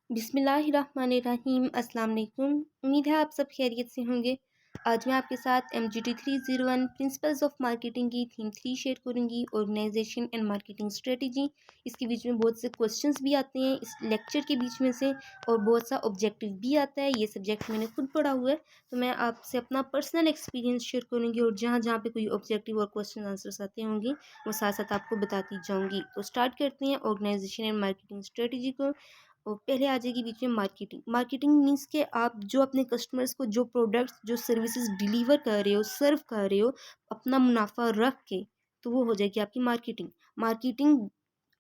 बिस्मिल्लाहिर्रहमानिर्रहीम अस्सलाम वालेकुम। उम्मीद है आप सब खैरियत से होंगे। आज मैं आपके साथ MGT 301 प्रिंसिपल्स ऑफ मार्केटिंग की थीम 3 शेयर करूंगी, ऑर्गेनाइजेशन एंड मार्केटिंग स्ट्रेटजी। इसके बीच में बहुत से क्वेश्चंस भी आते हैं इस लेक्चर के बीच में से, और बहुत सा ऑब्जेक्टिव भी आता है। ये सब्जेक्ट मैंने खुद पढ़ा हुआ है, तो मैं आपसे अपना पर्सनल एक्सपीरियंस शेयर करूँगी, और जहाँ जहाँ पे कोई ऑब्जेक्टिव और क्वेश्चन आंसर्स आते होंगे वो साथ साथ आपको बताती जाऊँगी। तो स्टार्ट करते हैं ऑर्गेनाइजेशन एंड मार्केटिंग स्ट्रेटजी को। और पहले आ जाएगी बीच में मार्केटिंग। मार्केटिंग मीन्स कि आप जो अपने कस्टमर्स को जो प्रोडक्ट्स जो सर्विसेज डिलीवर कर रहे हो, सर्व कर रहे हो, अपना मुनाफा रख के, तो वो हो जाएगी आपकी मार्केटिंग। मार्केटिंग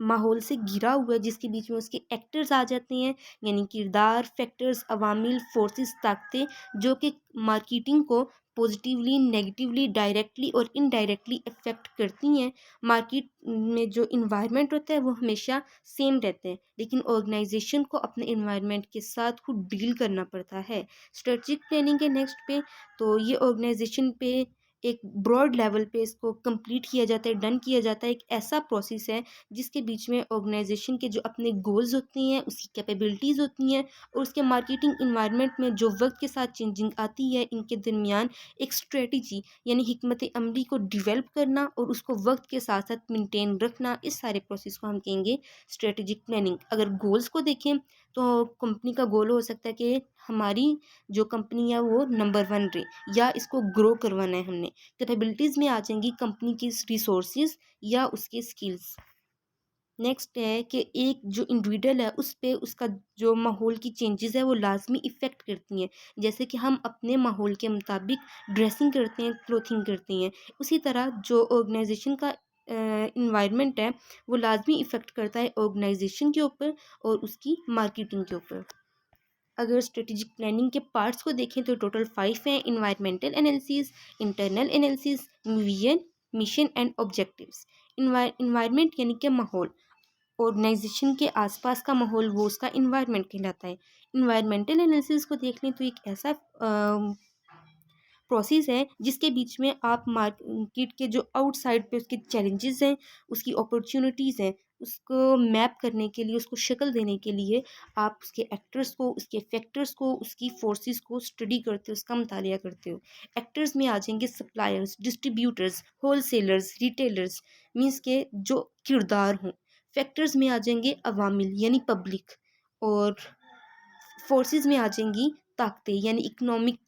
माहौल से घिरा हुआ है, जिसके बीच में उसके एक्टर्स आ जाते हैं, यानी किरदार, फैक्टर्स, अवामिल, फोर्सेस, ताकतें, जो कि मार्केटिंग को पॉजिटिवली, नेगेटिवली, डायरेक्टली और इनडायरेक्टली इफेक्ट करती हैं। मार्केट में जो इन्वायरमेंट होता है वो हमेशा सेम रहता है, लेकिन ऑर्गेनाइजेशन को अपने इन्वायरमेंट के साथ खुद डील करना पड़ता है। स्ट्रेटजिक प्लानिंग के नेक्स्ट पे, तो ये ऑर्गेनाइजेशन पे एक ब्रॉड लेवल पे इसको कंप्लीट किया जाता है, डन किया जाता है। एक ऐसा प्रोसेस है जिसके बीच में ऑर्गेनाइजेशन के जो अपने गोल्स होते हैं, उसकी कैपेबिलिटीज़ होती हैं, और उसके मार्केटिंग इन्वायरमेंट में जो वक्त के साथ चेंजिंग आती है, इनके दरमियान एक स्ट्रेटजी यानी हिकमत अमली को डिवेल्प करना और उसको वक्त के साथ साथ मेंटेन रखना, इस सारे प्रोसेस को हम कहेंगे स्ट्रेटेजिक प्लानिंग। अगर गोल्स को देखें तो कंपनी का गोल हो सकता है कि हमारी जो कंपनी है वो नंबर 1 रहे, या इसको ग्रो करवाना है हमने। कैपेबिलिटीज़ में आ जाएंगी कंपनी की रिसोर्सेज या उसके स्किल्स। नेक्स्ट है कि एक जो इंडिविजुअल है उस पे उसका जो माहौल की चेंजेस है वो लाजमी इफ़ेक्ट करती हैं। जैसे कि हम अपने माहौल के मुताबिक ड्रेसिंग करते हैं, क्लोथिंग करते हैं, उसी तरह जो ऑर्गेनाइजेशन का इन्वायरमेंट है वो लाजमी इफ़ेक्ट करता है ऑर्गेनाइजेशन के ऊपर और उसकी मार्केटिंग के ऊपर। अगर स्ट्रेटेजिक प्लानिंग के पार्ट्स को देखें तो टोटल 5 हैं: environmental analysis, internal analysis, vision, mission and objectives. Environment यानी कि माहौल, ऑर्गेनाइजेशन के आसपास का माहौल, वो उसका इन्वायरमेंट कहलाता है। इन्वायरमेंटल एनालिसिस को देख लें तो एक ऐसा प्रोसेस है जिसके बीच में आप मार्केट के जो आउटसाइड पे उसके चैलेंजेस हैं, उसकी अपॉर्चुनिटीज़ हैं, उसको मैप करने के लिए, उसको शक्ल देने के लिए आप उसके एक्टर्स को, उसके फैक्टर्स को, उसकी फोर्सेस को स्टडी करते हो, उसका मुतालिया करते हो। एक्टर्स में आ जाएंगे suppliers, distributors, wholesalers, retailers, means के जो किरदार हों। फैक्टर्स में आ जाएंगे अवामिल यानी पब्लिक, और फोर्सेस में आ जाएंगी ताकतें यानी इकोनॉमिक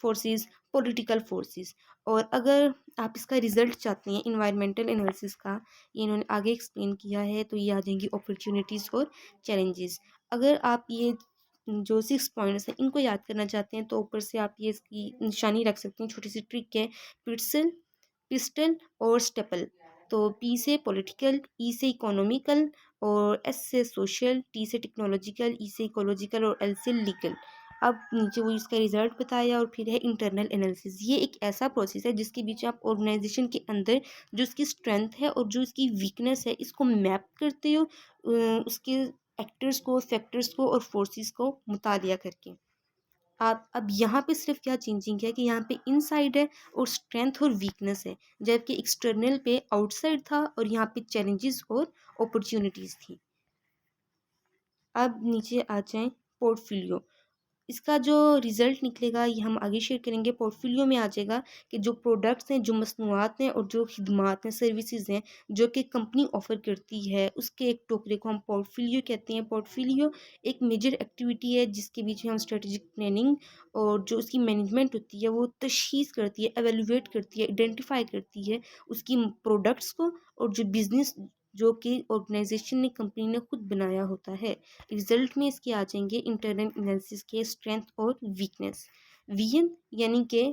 फोर्सेस, पॉलिटिकल फोर्सेस। और अगर आप इसका रिजल्ट चाहते हैं इन्वायरमेंटल एनालिसिस का, ये इन्होंने आगे एक्सप्लेन किया है, तो ये आ जाएंगी अपॉर्चुनिटीज़ और चैलेंजेस। अगर आप ये जो 6 पॉइंट्स हैं इनको याद करना चाहते हैं तो ऊपर से आप ये इसकी निशानी रख सकते हैं, छोटी सी ट्रिक है। पिट्सल, पिस्टल और स्टेपल। तो पी से पॉलिटिकल, ई से इकोनॉमिकल, और एस से सोशल, टी से टेक्नोलॉजिकल, ई से इकोलॉजिकल और एल से लीगल। अब नीचे वो इसका रिजल्ट बताया, और फिर है इंटरनल एनालिसिस। ये एक ऐसा प्रोसेस है जिसके बीच आप ऑर्गेनाइजेशन के अंदर जो इसकी स्ट्रेंथ है और जो इसकी वीकनेस है इसको मैप करते हो, उसके एक्टर्स को, फैक्टर्स को और फोर्सेस को मुतालिया करके। आप अब यहाँ पे सिर्फ क्या चेंजिंग है कि यहाँ पे इनसाइड है और स्ट्रेंथ और वीकनेस है, जबकि एक्सटर्नल पे आउटसाइड था और यहाँ पे चैलेंजेस और अपॉर्चुनिटीज़ थी। अब नीचे आ जाएं पोर्टफोलियो। इसका जो रिज़ल्ट निकलेगा ये हम आगे शेयर करेंगे। पोर्टफोलियो में आ जाएगा कि जो प्रोडक्ट्स हैं, जो मसनूआत हैं और जो खिदमात हैं, सर्विसेज हैं जो कि कंपनी ऑफ़र करती है, उसके एक टोकरे को हम पोर्टफोलियो कहते हैं। पोर्टफोलियो एक मेजर एक्टिविटी है जिसके बीच में हम स्ट्रेटेजिक प्लानिंग और जो उसकी मैनेजमेंट होती है वो तशख़ीस करती है, एवेलुएट करती है, आइडेंटिफाई करती है उसकी प्रोडक्ट्स को, और जो बिज़नेस जो कि ऑर्गेनाइजेशन ने, कंपनी ने खुद बनाया होता है। रिजल्ट में इसके आ जाएंगे इंटरनल एनालिसिस के स्ट्रेंथ और वीकनेस। विजन यानी कि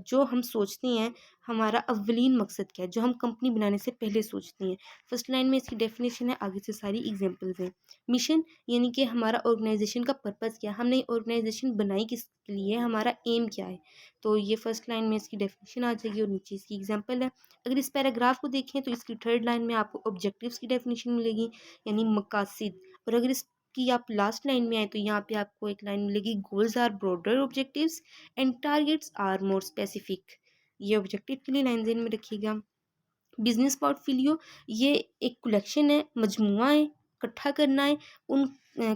जो हम सोचते हैं, हमारा अव्वलीन मकसद क्या है, जो हम कंपनी बनाने से पहले सोचते हैं। फर्स्ट लाइन में इसकी डेफिनेशन है, आगे से सारी एग्जांपल्स हैं। मिशन यानी कि हमारा ऑर्गेनाइजेशन का पर्पस क्या है, हमने ऑर्गेनाइजेशन बनाई किस लिए, हमारा एम क्या है। तो ये फर्स्ट लाइन में इसकी डेफिनेशन आ जाएगी और नीचे इसकी एग्जाम्पल है। अगर इस पैराग्राफ को देखें तो इसकी थर्ड लाइन में आपको ऑब्जेक्टिव्स की डेफिनेशन मिलेगी, यानी मकासद। और अगर इस कि आप लास्ट लाइन में आए तो यहाँ पे आपको एक लाइन मिलेगी, goals are broader objectives and targets are more specific. ये ऑब्जेक्टिव के लिए लाइन ध्यान में रखिएगा। बिजनेस पोर्टफोलियो ये एक कलेक्शन है, मजमुआ है इकट्ठा करना है उन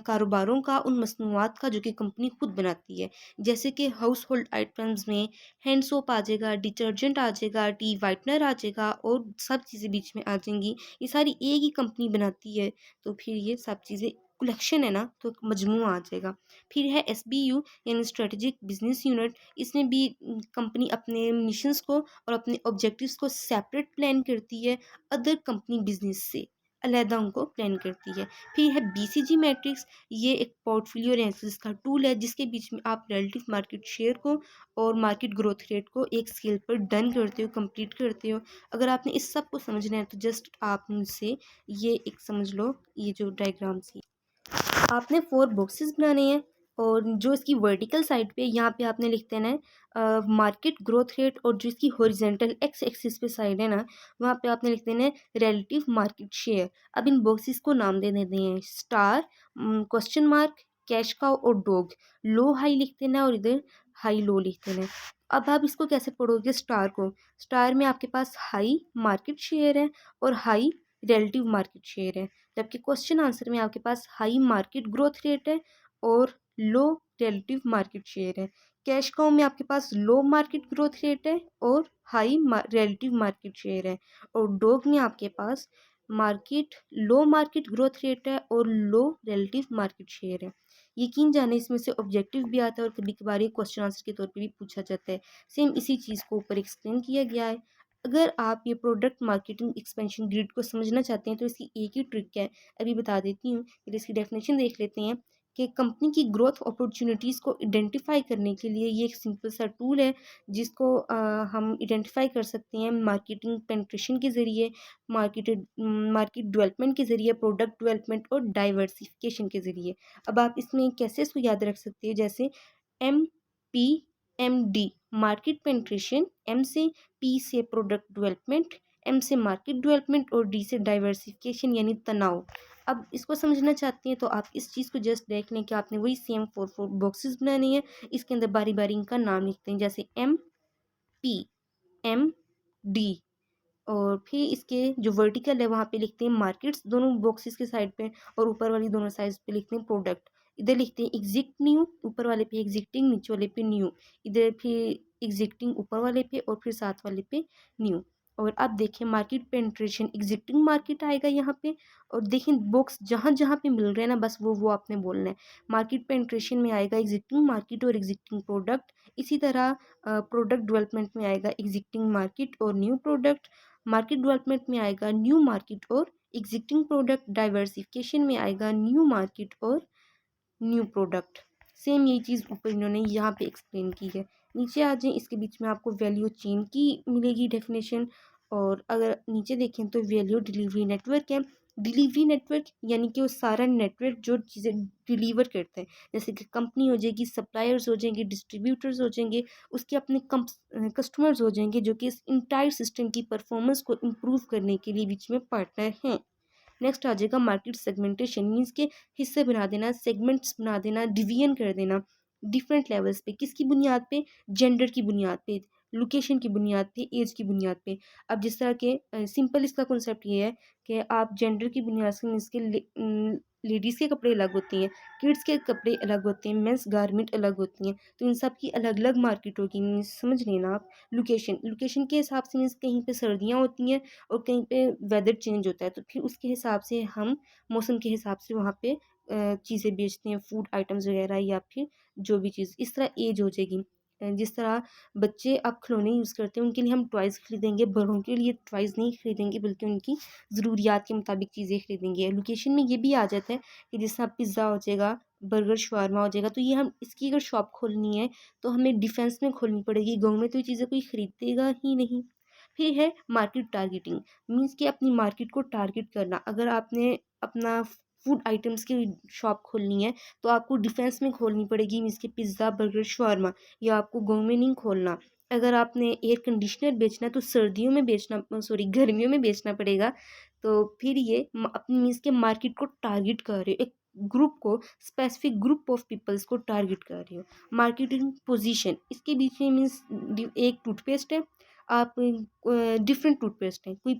कारोबारों का, उन मसनूआत का जो कि कंपनी खुद बनाती है। जैसे कि हाउस होल्ड आइटम्स में हैंड सोप आ जाएगा, डिटर्जेंट आ जाएगा, टी वाइटनर आ जाएगा और सब चीज़ें बीच में आ जाएंगी। ये सारी एक ही कंपनी बनाती है, तो फिर ये सब चीज़ें कलेक्शन है ना, तो एक मजमूआ आ जाएगा। फिर है SBU यानी स्ट्रेटेजिक बिजनेस यूनिट। इसमें भी कंपनी अपने मिशंस को और अपने ऑब्जेक्टिव्स को सेपरेट प्लान करती है, अदर कंपनी बिजनेस से अलहदा उनको प्लान करती है। फिर है BCG मैट्रिक्स। ये एक पोर्टफोलियो एनालिसिस का टूल है जिसके बीच में आप रिलेटिव मार्केट शेयर को और मार्केट ग्रोथ रेट को एक स्केल पर डन करते हो, कंप्लीट करते हो। अगर आपने इस सब को समझना है तो जस्ट आप मुझसे ये एक समझ लो, ये जो डायग्राम सी आपने 4 बॉक्सेस बनाने हैं और जो इसकी वर्टिकल साइड पे यहाँ पे आपने लिख देना है मार्केट ग्रोथ रेट, और जो इसकी हॉरिजेंटल एक्स एक्सिस पे साइड है ना, वहाँ पे आपने लिख देना है रिलेटिव मार्केट शेयर। अब इन बॉक्सेस को नाम दे देते हैं star, question mark, cash cow और डॉग। लो हाई लिख देना है और इधर हाई लो लिख देना है। अब आप इसको कैसे पढ़ोगे स्टार को? स्टार में आपके पास हाई मार्केट शेयर है और हाई रिलेटिव मार्केट शेयर है, जबकि क्वेश्चन आंसर में आपके पास हाई मार्केट ग्रोथ रेट है और लो रिलेटिव मार्केट शेयर है। कैश काउ में आपके पास लो मार्केट ग्रोथ रेट है और हाई रिलेटिव मार्केट शेयर है। और डॉग में आपके पास लो मार्केट ग्रोथ रेट है और लो रिलेटिव मार्केट शेयर है। यकीन जाने इसमें से ऑब्जेक्टिव भी आता है और कभी कभार ये क्वेश्चन आंसर के तौर पे भी पूछा जाता है। सेम इसी चीज़ को ऊपर एक्सप्लेन किया गया है। अगर आप ये प्रोडक्ट मार्केटिंग एक्सपेंशन ग्रिड को समझना चाहते हैं तो इसकी एक ही ट्रिक है, अभी बता देती हूँ। फिर इसकी डेफिनेशन देख लेते हैं कि कंपनी की ग्रोथ अपॉर्चुनिटीज़ को आइडेंटिफाई करने के लिए ये एक सिंपल सा टूल है जिसको हम आइडेंटिफाई कर सकते हैं मार्केटिंग पेनिट्रेशन के ज़रिए, मार्केट डेवलपमेंट के ज़रिए, प्रोडक्ट डेवलपमेंट और डाइवर्सिफिकेशन के ज़रिए। अब आप इसमें कैसे इसको याद रख सकते हैं, जैसे MPMD मार्केट पेनिट्रेशन, M से P से प्रोडक्ट डेवलपमेंट, M से मार्केट डेवलपमेंट और D से डाइवर्सिफिकेशन यानी तनाव। अब इसको समझना चाहते हैं तो आप इस चीज़ को जस्ट देख लें कि आपने वही सेम 4 बॉक्सेस बनाने हैं। इसके अंदर बारी बारी इनका नाम लिखते हैं, जैसे MPMD। और फिर इसके जो वर्टिकल है वहाँ पे लिखते हैं मार्केट्स दोनों बॉक्सेस के साइड पे, और ऊपर वाली दोनों साइड पे लिखते हैं प्रोडक्ट। इधर लिखते हैं एग्जिस्ट न्यू, ऊपर वाले पे एग्जिस्टिंग, नीचे वाले पे न्यू। इधर फिर एग्जिस्टिंग ऊपर वाले पे और फिर साथ वाले पे न्यू। और अब देखें मार्केट पेनिट्रेशन एग्जिस्टिंग मार्केट आएगा यहाँ पे, और देखें बॉक्स जहाँ जहाँ पे मिल रहे हैं ना, बस वो आपने बोलना है। मार्केट पेनिट्रेशन में आएगा एग्जिस्टिंग मार्केट और एग्जिस्टिंग प्रोडक्ट। इसी तरह प्रोडक्ट डेवलपमेंट में आएगा एग्जिस्टिंग मार्केट और न्यू प्रोडक्ट। मार्केट डेवलपमेंट में आएगा न्यू मार्केट और एग्जिस्टिंग प्रोडक्ट। डाइवर्सिफिकेशन में आएगा न्यू मार्केट और न्यू प्रोडक्ट। सेम यही चीज़ ऊपर इन्होंने यहाँ पे एक्सप्लेन की है। नीचे आ जाएं, इसके बीच में आपको वैल्यू चेन की मिलेगी डेफिनेशन। और अगर नीचे देखें तो वैल्यू डिलीवरी नेटवर्क है। डिलीवरी नेटवर्क यानी कि वो सारा नेटवर्क जो चीज़ें डिलीवर करते हैं, जैसे कि कंपनी हो जाएगी, सप्लायर्स हो जाएंगे, डिस्ट्रीब्यूटर्स हो जाएंगे, उसके अपने कस्टमर्स हो जाएंगे जो कि इस इंटायर सिस्टम की परफॉर्मेंस को इम्प्रूव करने के लिए बीच में पार्टनर हैं। नेक्स्ट आ जाएगा मार्केट सेगमेंटेशन, मीन्स के हिस्से बना देना, सेगमेंट्स बना देना, डिवीजन कर देना डिफरेंट लेवल्स पे। किसकी बुनियाद पे? जेंडर की बुनियाद पे, लोकेशन की बुनियाद पे, एज की बुनियाद पे। अब जिस तरह के सिंपल इसका कॉन्सेप्ट ये है कि आप जेंडर की बुनियाद से मीन्स के लेडीज़ के कपड़े अलग होते हैं, किड्स के कपड़े अलग होते हैं, मेंस गारमेंट अलग होती हैं, तो इन सब की अलग अलग मार्केट होगी। मीन्स समझ रहे हैं ना आप? लोकेशन के हिसाब से मीन्स कहीं पे सर्दियाँ होती हैं और कहीं पे वेदर चेंज होता है, तो फिर उसके हिसाब से हम मौसम के हिसाब से वहाँ पे चीज़ें बेचते हैं, फूड आइटम्स वगैरह, या फिर जो भी चीज़। इस तरह एज हो जाएगी। जिस तरह बच्चे अब खिलौने यूज़ करते हैं उनके लिए हम टॉयज़ खरीदेंगे, बड़ों के लिए टॉयज़ नहीं खरीदेंगे बल्कि उनकी ज़रूरियात के मुताबिक चीज़ें खरीदेंगे। लोकेशन में ये भी आ जाता है कि जिस तरह पिज़्ज़ा हो जाएगा, बर्गर, शवारमा हो जाएगा, तो ये हम इसकी अगर शॉप खोलनी है तो हमें डिफेंस में खोलनी पड़ेगी, गाँव में तो ये चीज़ें कोई खरीदेगा ही नहीं। फिर है मार्केट टारगेटिंग, मीन्स कि अपनी मार्केट को टारगेट करना। अगर आपने अपना फूड आइटम्स की शॉप खोलनी है तो आपको डिफेंस में खोलनी पड़ेगी, मीन्स कि पिज़्ज़ा, बर्गर, शवारमा, या आपको गाँव में नहीं खोलना। अगर आपने एयर कंडीशनर बेचना है तो सर्दियों में बेचना, सॉरी गर्मियों में बेचना पड़ेगा। तो फिर ये अपनी मीन्स के मार्केट को टारगेट कर रहे हो, एक ग्रुप को, स्पेसिफिक ग्रुप ऑफ पीपल्स को टारगेट कर रहे हो। मार्केटिंग पोजीशन, इसके बीच में मीन्स एक टूथपेस्ट है, आप डिफरेंट टूथपेस्ट हैं, कोई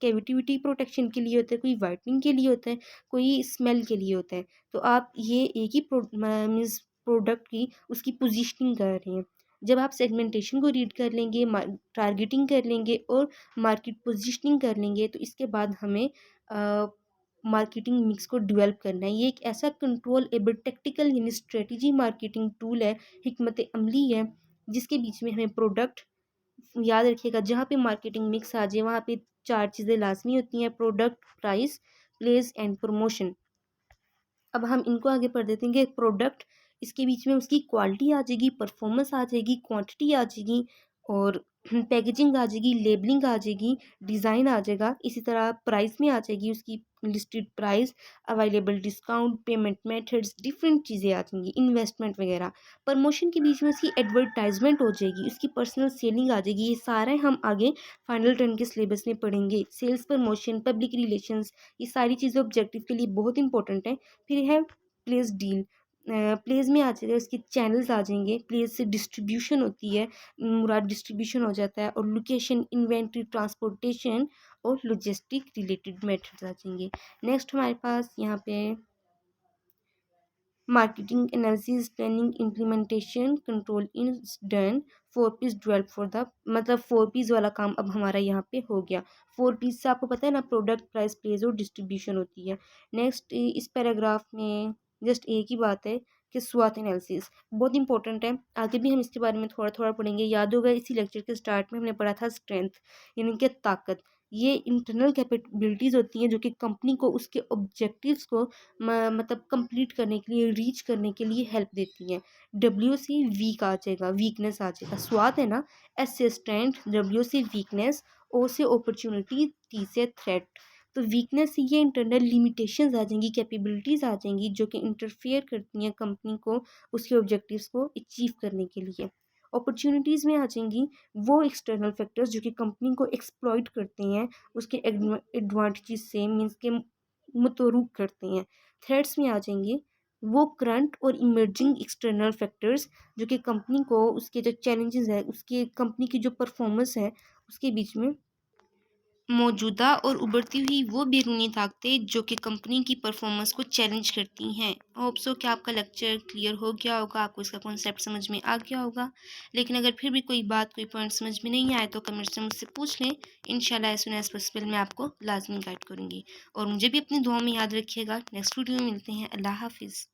कैविटी प्रोटेक्शन के लिए होता है, कोई वाइटनिंग के लिए होता है, कोई स्मेल के लिए होता है। तो आप ये एक ही मीन्स प्रोडक्ट की उसकी पोजीशनिंग कर रहे हैं। जब आप सेगमेंटेशन को रीड कर लेंगे, टारगेटिंग कर लेंगे और मार्केट पोजीशनिंग कर लेंगे, तो इसके बाद हमें मार्केटिंग मिक्स को डेवलप करना है। ये एक ऐसा कंट्रोल एबल टेक्टिकल यानी स्ट्रेटजी मार्केटिंग टूल है, हिकमत अमली है, जिसके बीच में हमें प्रोडक्ट, याद रखिएगा जहाँ पे मार्केटिंग मिक्स आ जाए वहाँ पे 4 चीज़ें लाज़मी होती हैं: product, price, place and promotion. अब हम इनको आगे पढ़ देते हैं कि प्रोडक्ट, इसके बीच में उसकी क्वालिटी आ जाएगी, परफॉर्मेंस आ जाएगी, क्वांटिटी आ जाएगी और पैकेजिंग आ जाएगी, लेबलिंग आ जाएगी, डिज़ाइन आ जाएगा। इसी तरह प्राइस में आ जाएगी उसकी listed price, available discount, payment methods, different चीज़ें आ जाएंगी, इन्वेस्टमेंट वगैरह। प्रमोशन के बीच में उसकी एडवर्टाइजमेंट हो जाएगी, उसकी पर्सनल सेलिंग आ जाएगी। ये सारे हम आगे फाइनल टर्न के सिलेबस में पढ़ेंगे। सेल्स, प्रमोशन, पब्लिक रिलेशंस, ये सारी चीज़ें ऑब्जेक्टिव के लिए बहुत इंपॉर्टेंट है। फिर है प्लेस डील। प्लेस में आ जाएगा, उसके चैनल्स आ जाएंगे। प्लेस से डिस्ट्रीब्यूशन होती है, मुराद डिस्ट्रीब्यूशन हो जाता है। और लोकेशन, इन्वेंट्री, ट्रांसपोर्टेशन और लॉजिस्टिक रिलेटेड मेथड्स आ जाएंगे। नेक्स्ट हमारे पास यहाँ पे marketing analysis, planning, implementation, control is done. 4 Ps develop for the, मतलब 4 पीस वाला काम अब हमारा यहाँ पे हो गया। 4 पीस से आपको पता है ना, प्रोडक्ट, प्राइस, प्लेस और डिस्ट्रीब्यूशन होती है। नेक्स्ट इस पैराग्राफ में जस्ट एक ही बात है कि स्वाट एनालिसिस बहुत इंपॉर्टेंट है। आगे भी हम इसके बारे में थोड़ा थोड़ा पढ़ेंगे। याद होगा इसी लेक्चर के स्टार्ट में हमने पढ़ा था स्ट्रेंथ यानी कि ताकत। ये इंटरनल कैपेबिलिटीज़ होती हैं जो कि कंपनी को उसके ऑब्जेक्टिव्स को मतलब कंप्लीट करने के लिए, रीच करने के लिए हेल्प देती हैं। डब्ल्यू से वीक आ जाएगा, वीकनेस आ जाएगा। स्वाद है ना, एस से स्ट्रेंथ, डब्ल्यू से वीकनेस, ओ से अपॉर्चुनिटी, टी से थ्रेट। तो वीकनेस से ये इंटरनल लिमिटेशंस आ जाएंगी, कैपेबिलिटीज़ आ जाएंगी जो कि इंटरफेयर करती हैं कंपनी को उसके ऑब्जेक्टिव्स को अचीव करने के लिए। अपॉर्चुनिटीज़ में आ जाएंगी वो एक्सटर्नल फैक्टर्स जो कि कंपनी को एक्सप्लॉइट करते हैं, उसके एडवांटेजेस से मीन्स के मुतरूक करते हैं। थ्रेड्स में आ जाएंगे वो करंट और इमर्जिंग एक्सटर्नल फैक्टर्स जो कि कंपनी को उसके जो चैलेंजेस है, उसके कंपनी की जो परफॉर्मेंस है उसके बीच में मौजूदा और उभरती हुई वो बैरूनी ताकतें जो कि कंपनी की परफॉर्मेंस को चैलेंज करती हैं। होप सो कि आपका लेक्चर क्लियर हो गया होगा, आपको इसका कॉन्सेप्ट समझ में आ गया होगा। लेकिन अगर फिर भी कोई बात, कोई पॉइंट समझ में नहीं आए तो कमेंट से मुझसे पूछ लें। इंशाल्लाह एज सून एज पॉसिबल मैं आपको लाजमी गाइड करूँगी। और मुझे भी अपनी दुआ में याद रखिएगा। नेक्स्ट वीडियो में मिलते हैं। अल्लाह हाफिज़।